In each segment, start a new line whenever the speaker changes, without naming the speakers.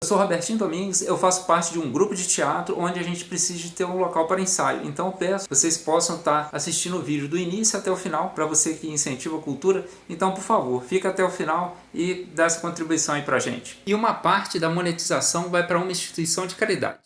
Eu sou Robertinho Domingues, eu faço parte de um grupo de teatro onde a gente precisa de ter um local para ensaio. Então eu peço que vocês possam estar assistindo o vídeo do início até o final, para você que incentiva a cultura. Então, por favor, fica até o final e dá essa contribuição aí pra gente. E uma parte da monetização vai para uma instituição de caridade.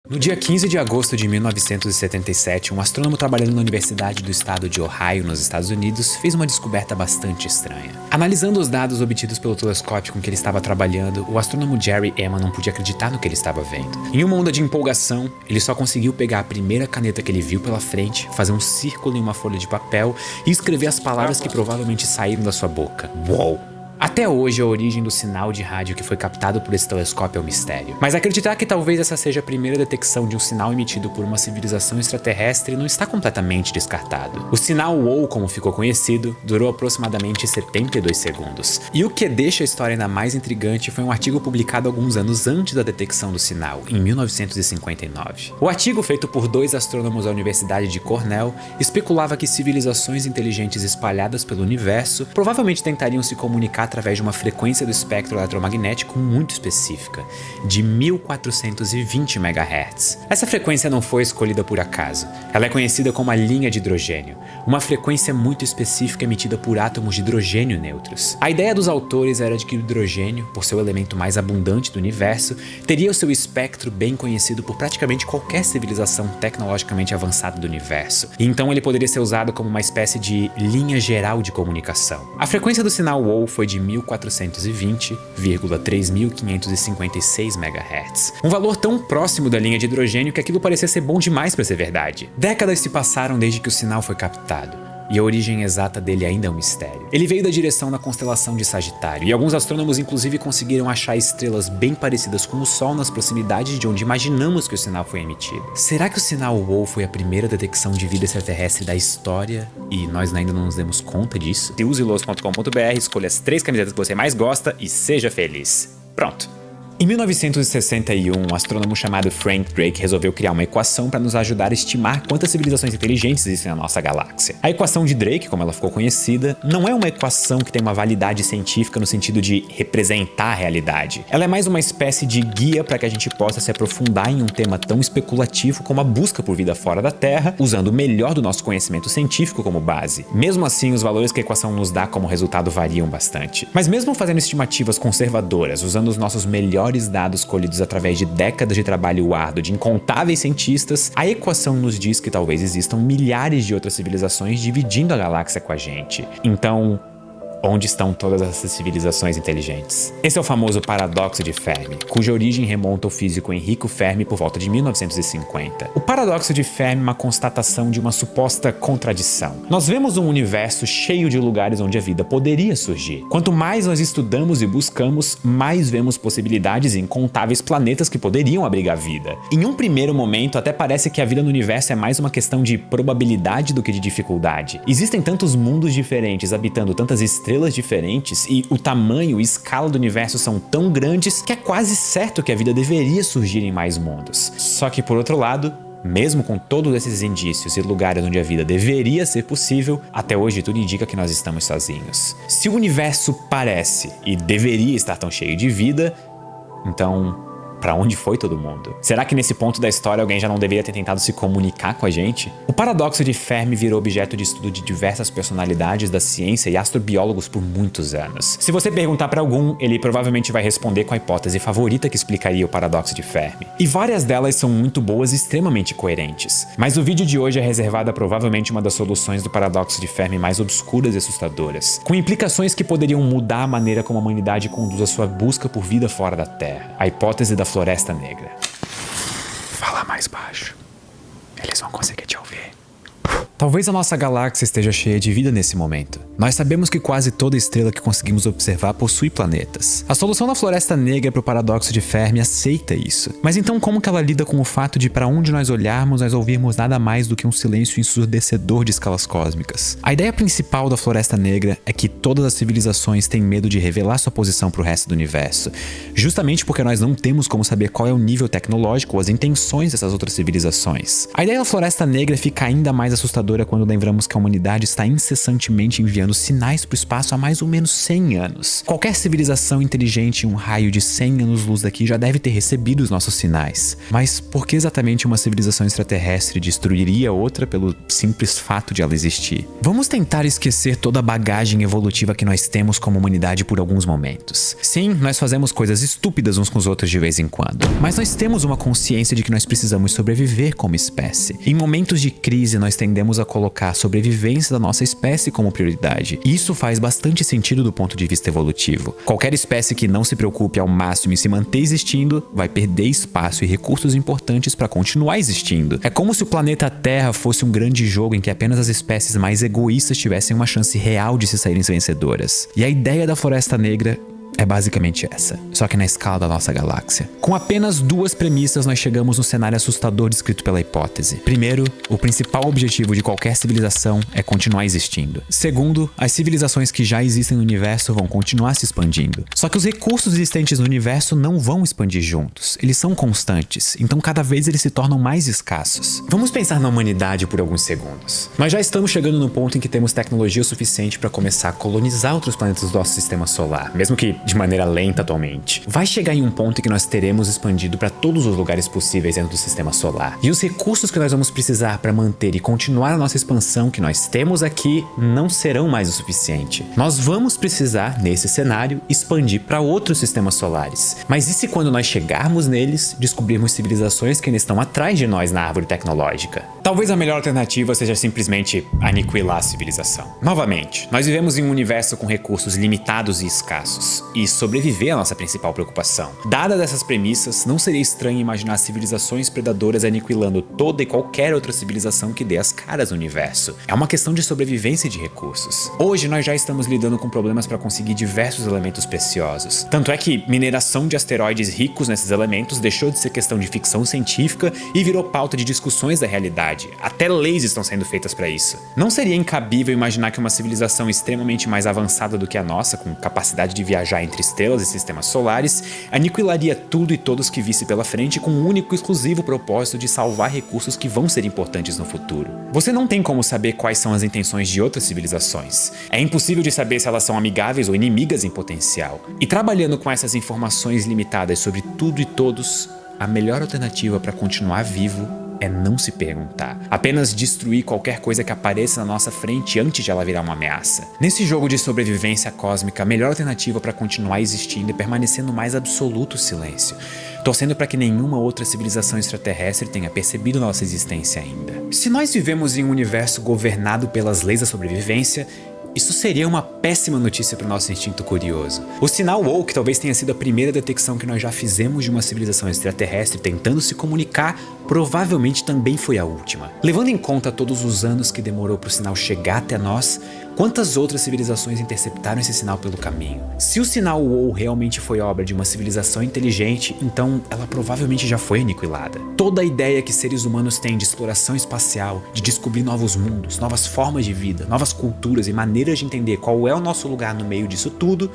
No dia 15 de agosto de 1977, um astrônomo trabalhando na Universidade do Estado de Ohio, nos Estados Unidos, fez uma descoberta bastante estranha. Analisando os dados obtidos pelo telescópio com que ele estava trabalhando, o astrônomo Jerry Emma não podia acreditar no que ele estava vendo. Em uma onda de empolgação, ele só conseguiu pegar a primeira caneta que ele viu pela frente, fazer um círculo em uma folha de papel e escrever as palavras que provavelmente saíram da sua boca. Uou! Até hoje, a origem do sinal de rádio que foi captado por esse telescópio é um mistério. Mas acreditar que talvez essa seja a primeira detecção de um sinal emitido por uma civilização extraterrestre não está completamente descartado. O sinal WOW, como ficou conhecido, durou aproximadamente 72 segundos. E o que deixa a história ainda mais intrigante foi um artigo publicado alguns anos antes da detecção do sinal, em 1959. O artigo, feito por dois astrônomos da Universidade de Cornell, especulava que civilizações inteligentes espalhadas pelo universo provavelmente tentariam se comunicar através de uma frequência do espectro eletromagnético muito específica, de 1420 MHz. Essa frequência não foi escolhida por acaso. Ela é conhecida como a linha de hidrogênio, uma frequência muito específica emitida por átomos de hidrogênio neutros. A ideia dos autores era de que o hidrogênio, por ser o elemento mais abundante do universo, teria o seu espectro bem conhecido por praticamente qualquer civilização tecnologicamente avançada do universo, e então ele poderia ser usado como uma espécie de linha geral de comunicação. A frequência do sinal WOW foi de 1420,3556 MHz. Um valor tão próximo da linha de hidrogênio que aquilo parecia ser bom demais para ser verdade. Décadas se passaram desde que o sinal foi captado, e a origem exata dele ainda é um mistério. Ele veio da direção da constelação de Sagitário, e alguns astrônomos inclusive conseguiram achar estrelas bem parecidas com o Sol nas proximidades de onde imaginamos que o sinal foi emitido. Será que o sinal WOW foi a primeira detecção de vida extraterrestre da história e nós ainda não nos demos conta disso? Uselos.com.br, escolha as 3 camisetas que você mais gosta e seja feliz. Pronto! Em 1961, um astrônomo chamado Frank Drake resolveu criar uma equação para nos ajudar a estimar quantas civilizações inteligentes existem na nossa galáxia. A equação de Drake, como ela ficou conhecida, não é uma equação que tem uma validade científica no sentido de representar a realidade. Ela é mais uma espécie de guia para que a gente possa se aprofundar em um tema tão especulativo como a busca por vida fora da Terra, usando o melhor do nosso conhecimento científico como base. Mesmo assim, os valores que a equação nos dá como resultado variam bastante. Mas mesmo fazendo estimativas conservadoras, usando os nossos melhores dados colhidos através de décadas de trabalho árduo de incontáveis cientistas, a equação nos diz que talvez existam milhares de outras civilizações dividindo a galáxia com a gente. Então, onde estão todas essas civilizações inteligentes? Esse é o famoso paradoxo de Fermi, cuja origem remonta ao físico Enrico Fermi por volta de 1950. O paradoxo de Fermi é uma constatação de uma suposta contradição. Nós vemos um universo cheio de lugares onde a vida poderia surgir. Quanto mais nós estudamos e buscamos, mais vemos possibilidades em incontáveis planetas que poderiam abrigar vida. Em um primeiro momento, até parece que a vida no universo é mais uma questão de probabilidade do que de dificuldade. Existem tantos mundos diferentes habitando tantas estrelas diferentes e o tamanho e escala do universo são tão grandes que é quase certo que a vida deveria surgir em mais mundos. Só que por outro lado, mesmo com todos esses indícios e lugares onde a vida deveria ser possível, até hoje tudo indica que nós estamos sozinhos. Se o universo parece e deveria estar tão cheio de vida, então pra onde foi todo mundo? Será que nesse ponto da história alguém já não deveria ter tentado se comunicar com a gente? O paradoxo de Fermi virou objeto de estudo de diversas personalidades da ciência e astrobiólogos por muitos anos. Se você perguntar pra algum, ele provavelmente vai responder com a hipótese favorita que explicaria o paradoxo de Fermi. E várias delas são muito boas e extremamente coerentes. Mas o vídeo de hoje é reservado a provavelmente uma das soluções do paradoxo de Fermi mais obscuras e assustadoras, com implicações que poderiam mudar a maneira como a humanidade conduz a sua busca por vida fora da Terra. A hipótese da Floresta Negra. Fala mais baixo. Eles vão conseguir te ouvir. Talvez a nossa galáxia esteja cheia de vida nesse momento. Nós sabemos que quase toda estrela que conseguimos observar possui planetas. A solução da Floresta Negra para o paradoxo de Fermi aceita isso. Mas então como que ela lida com o fato de para onde nós olharmos, nós ouvirmos nada mais do que um silêncio ensurdecedor de escalas cósmicas? A ideia principal da Floresta Negra é que todas as civilizações têm medo de revelar sua posição para o resto do universo, justamente porque nós não temos como saber qual é o nível tecnológico ou as intenções dessas outras civilizações. A ideia da Floresta Negra fica ainda mais assustadora assustadora quando lembramos que a humanidade está incessantemente enviando sinais para o espaço há mais ou menos 100 anos. Qualquer civilização inteligente em um raio de 100 anos-luz daqui já deve ter recebido os nossos sinais. Mas por que exatamente uma civilização extraterrestre destruiria outra pelo simples fato de ela existir? Vamos tentar esquecer toda a bagagem evolutiva que nós temos como humanidade por alguns momentos. Sim, nós fazemos coisas estúpidas uns com os outros de vez em quando, mas nós temos uma consciência de que nós precisamos sobreviver como espécie. Em momentos de crise, nós tendemos a colocar a sobrevivência da nossa espécie como prioridade. E isso faz bastante sentido do ponto de vista evolutivo. Qualquer espécie que não se preocupe ao máximo em se manter existindo, vai perder espaço e recursos importantes para continuar existindo. É como se o planeta Terra fosse um grande jogo em que apenas as espécies mais egoístas tivessem uma chance real de se saírem vencedoras. E a ideia da Floresta Negra é basicamente essa, só que na escala da nossa galáxia. Com apenas 2 premissas, nós chegamos no cenário assustador descrito pela hipótese. Primeiro, o principal objetivo de qualquer civilização é continuar existindo. Segundo, as civilizações que já existem no universo vão continuar se expandindo. Só que os recursos existentes no universo não vão expandir juntos. Eles são constantes, então cada vez eles se tornam mais escassos. Vamos pensar na humanidade por alguns segundos. Nós já estamos chegando no ponto em que temos tecnologia o suficiente para começar a colonizar outros planetas do nosso sistema solar, mesmo que de maneira lenta atualmente. Vai chegar em um ponto em que nós teremos expandido para todos os lugares possíveis dentro do sistema solar. E os recursos que nós vamos precisar para manter e continuar a nossa expansão que nós temos aqui não serão mais o suficiente. Nós vamos precisar, nesse cenário, expandir para outros sistemas solares. Mas e se quando nós chegarmos neles, descobrirmos civilizações que ainda estão atrás de nós na árvore tecnológica? Talvez a melhor alternativa seja simplesmente aniquilar a civilização. Novamente, nós vivemos em um universo com recursos limitados e escassos. E sobreviver é a nossa principal preocupação. Dadas essas premissas, não seria estranho imaginar civilizações predadoras aniquilando toda e qualquer outra civilização que dê as caras no universo. É uma questão de sobrevivência e de recursos. Hoje nós já estamos lidando com problemas para conseguir diversos elementos preciosos. Tanto é que mineração de asteroides ricos nesses elementos deixou de ser questão de ficção científica e virou pauta de discussões da realidade. Até leis estão sendo feitas para isso. Não seria incabível imaginar que uma civilização extremamente mais avançada do que a nossa, com capacidade de viajar entre estrelas e sistemas solares, aniquilaria tudo e todos que visse pela frente com um único e exclusivo propósito de salvar recursos que vão ser importantes no futuro. Você não tem como saber quais são as intenções de outras civilizações. É impossível de saber se elas são amigáveis ou inimigas em potencial. E trabalhando com essas informações limitadas sobre tudo e todos, a melhor alternativa para continuar vivo é não se perguntar. Apenas destruir qualquer coisa que apareça na nossa frente antes de ela virar uma ameaça. Nesse jogo de sobrevivência cósmica, a melhor alternativa para continuar existindo é permanecer no mais absoluto silêncio, torcendo para que nenhuma outra civilização extraterrestre tenha percebido nossa existência ainda. Se nós vivemos em um universo governado pelas leis da sobrevivência, isso seria uma péssima notícia para o nosso instinto curioso. O sinal Woke talvez tenha sido a primeira detecção que nós já fizemos de uma civilização extraterrestre tentando se comunicar, provavelmente também foi a última. Levando em conta todos os anos que demorou para o sinal chegar até nós, quantas outras civilizações interceptaram esse sinal pelo caminho? Se o sinal WOW realmente foi obra de uma civilização inteligente, então ela provavelmente já foi aniquilada. Toda a ideia que seres humanos têm de exploração espacial, de descobrir novos mundos, novas formas de vida, novas culturas e maneiras de entender qual é o nosso lugar no meio disso tudo,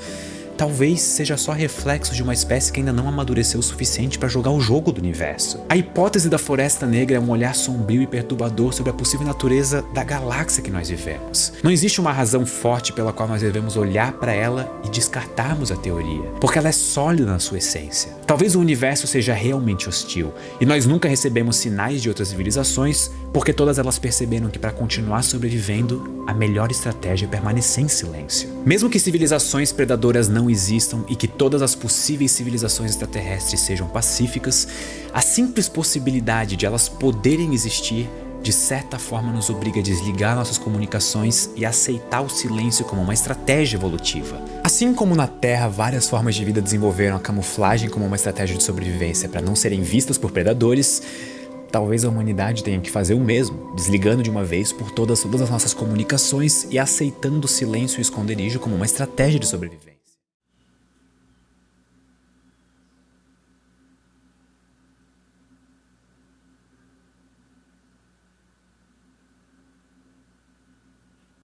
talvez seja só reflexo de uma espécie que ainda não amadureceu o suficiente para jogar o jogo do universo. A hipótese da Floresta Negra é um olhar sombrio e perturbador sobre a possível natureza da galáxia que nós vivemos. Não existe uma razão forte pela qual nós devemos olhar para ela e descartarmos a teoria, porque ela é sólida na sua essência. Talvez o universo seja realmente hostil, e nós nunca recebemos sinais de outras civilizações, porque todas elas perceberam que para continuar sobrevivendo, a melhor estratégia é permanecer em silêncio. Mesmo que civilizações predadoras não existam e que todas as possíveis civilizações extraterrestres sejam pacíficas, a simples possibilidade de elas poderem existir de certa forma nos obriga a desligar nossas comunicações e aceitar o silêncio como uma estratégia evolutiva. Assim como na Terra, várias formas de vida desenvolveram a camuflagem como uma estratégia de sobrevivência para não serem vistas por predadores, talvez a humanidade tenha que fazer o mesmo, desligando de uma vez por todas as nossas comunicações e aceitando o silêncio e o esconderijo como uma estratégia de sobrevivência.